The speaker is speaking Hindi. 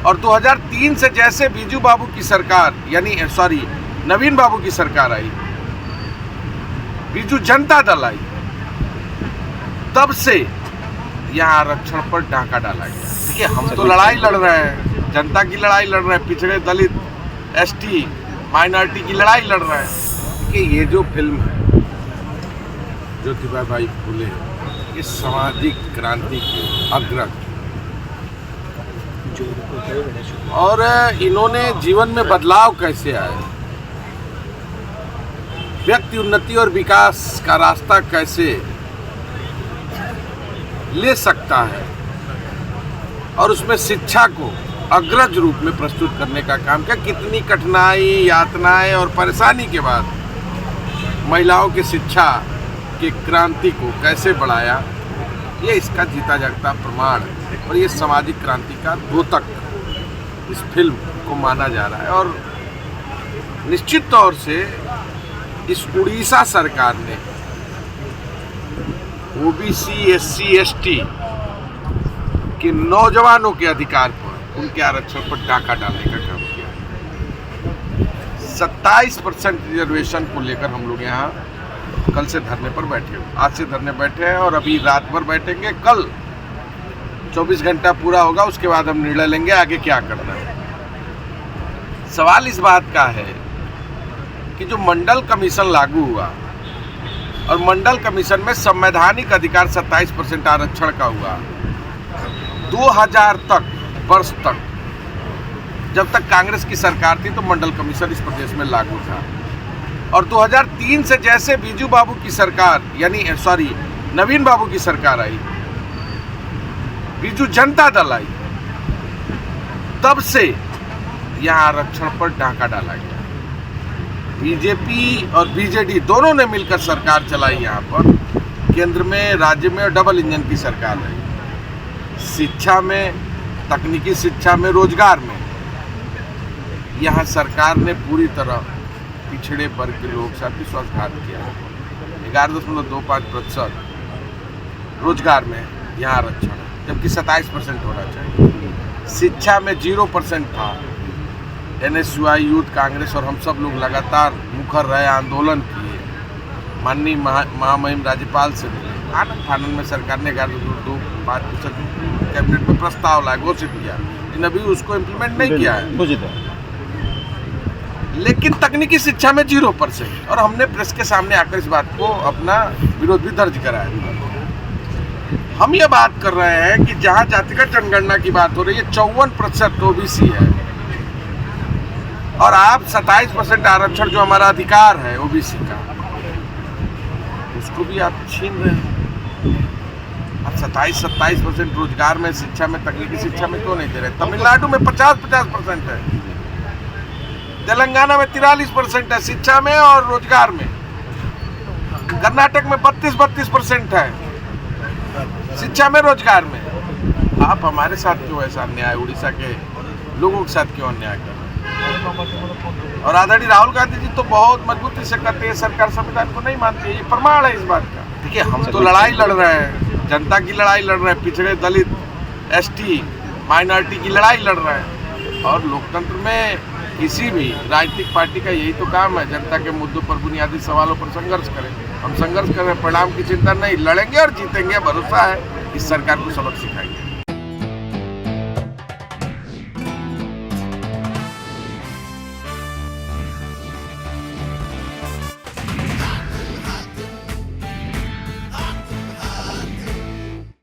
और 2003 से जैसे बीजू बाबू की सरकार नवीन बाबू की सरकार आई, बीजू जनता दल आई, तब से यहाँ आरक्षण पर डाका डाला गया। देखिए, हम तो लड़ाई लड़ रहे हैं, जनता की लड़ाई लड़ रहे हैं, पिछड़े दलित एसटी माइनॉरिटी की लड़ाई लड़ रहे हैं कि ये जो फिल्म है ज्योतिबा भाई फुले, ये सामाजिक क्रांति के अग्रज और इन्होंने जीवन में बदलाव कैसे आए, व्यक्ति उन्नति और विकास का रास्ता कैसे ले सकता है और उसमें शिक्षा को अग्रज रूप में प्रस्तुत करने का काम किया। कितनी कठिनाई, यातनाएं और परेशानी के बाद महिलाओं की शिक्षा की क्रांति को कैसे बढ़ाया, ये इसका जीता जागता प्रमाण है। और ये सामाजिक क्रांति का द्योतक इस फिल्म को माना जा रहा है। और निश्चित तौर से इस उड़ीसा सरकार ने ओबीसी, एससी, एसटी के नौजवानों के अधिकार पर, उनके आरक्षण पर डाका डालने का काम किया। 27% रिजर्वेशन को लेकर हम लोग यहाँ कल से धरने पर बैठे हैं, आज से धरने बैठे हैं और अभी रात भर बैठेंगे। कल 24 घंटा पूरा होगा, उसके बाद हम निर्णय लेंगे आगे क्या करना है। सवाल इस बात का है कि जो मंडल कमीशन लागू हुआ और मंडल कमीशन में संवैधानिक अधिकार 27% आरक्षण का हुआ, 2000 वर्ष तक जब तक कांग्रेस की सरकार थी तो मंडल कमीशन इस प्रदेश में लागू था। और 2003 से जैसे बीजू बाबू की सरकार नवीन बाबू की सरकार आई, बीजू जनता दल आई, तब से यहाँ आरक्षण पर डाका डाला गया। बीजेपी और बीजेडी दोनों ने मिलकर सरकार चलाई यहाँ पर, केंद्र में, राज्य में, डबल इंजन की सरकार रही। शिक्षा में, तकनीकी शिक्षा में, रोजगार में यहाँ सरकार ने पूरी तरह पिछड़े वर्ग के लोगों के साथ विश्वासघात किया। 11.25% रोजगार में यहाँ आरक्षण है, जबकि 27% होना चाहिए। शिक्षा में 0% था। NSUI, यूथ कांग्रेस और हम सब लोग लगातार मुखर रहे, आंदोलन किए, माननीय महामहिम राज्यपाल से मिले। आनंद में सरकार ने 11.25% कैबिनेट में प्रस्ताव लाया, घोषित किया, लेकिन अभी उसको इम्प्लीमेंट नहीं किया है। लेकिन तकनीकी शिक्षा में 0%। और हमने प्रेस के सामने आकर इस बात को अपना विरोध भी दर्ज कराया। हम ये बात कर रहे हैं कि जहां जातिगत जनगणना की बात हो रही है, 54% ओबीसी है और आप 27% आरक्षण जो हमारा अधिकार है ओबीसी का, उसको भी आप छीन रहे हैं। आप 27% रोजगार में, शिक्षा में, तकनीकी शिक्षा में क्यों नहीं दे रहे? तमिलनाडु में 50% है, तेलंगाना में 43% है शिक्षा में और रोजगार में, कर्नाटक में 32% है शिक्षा में, रोजगार में। आप हमारे साथ क्यों ऐसा अन्याय, उड़ीसा के लोगों के साथ क्यों अन्याय कर रहे हैं? और आदरणीय राहुल गांधी जी तो बहुत मजबूती से कहते हैं सरकार संविधान को नहीं मानती है, ये प्रमाण है इस बात का। देखिए, हम तो लड़ाई लड़ रहे हैं, जनता की लड़ाई लड़ रहे हैं, पिछड़े दलित एसटी माइनॉरिटी की लड़ाई लड़ रहे हैं। और लोकतंत्र में किसी भी राजनीतिक पार्टी का यही तो काम है, जनता के मुद्दों पर, बुनियादी सवालों पर संघर्ष करें। हम संघर्ष कर रहे हैं, परिणाम की चिंता नहीं, लड़ेंगे और जीतेंगे, भरोसा है इस सरकार को सबक सिखाएंगे।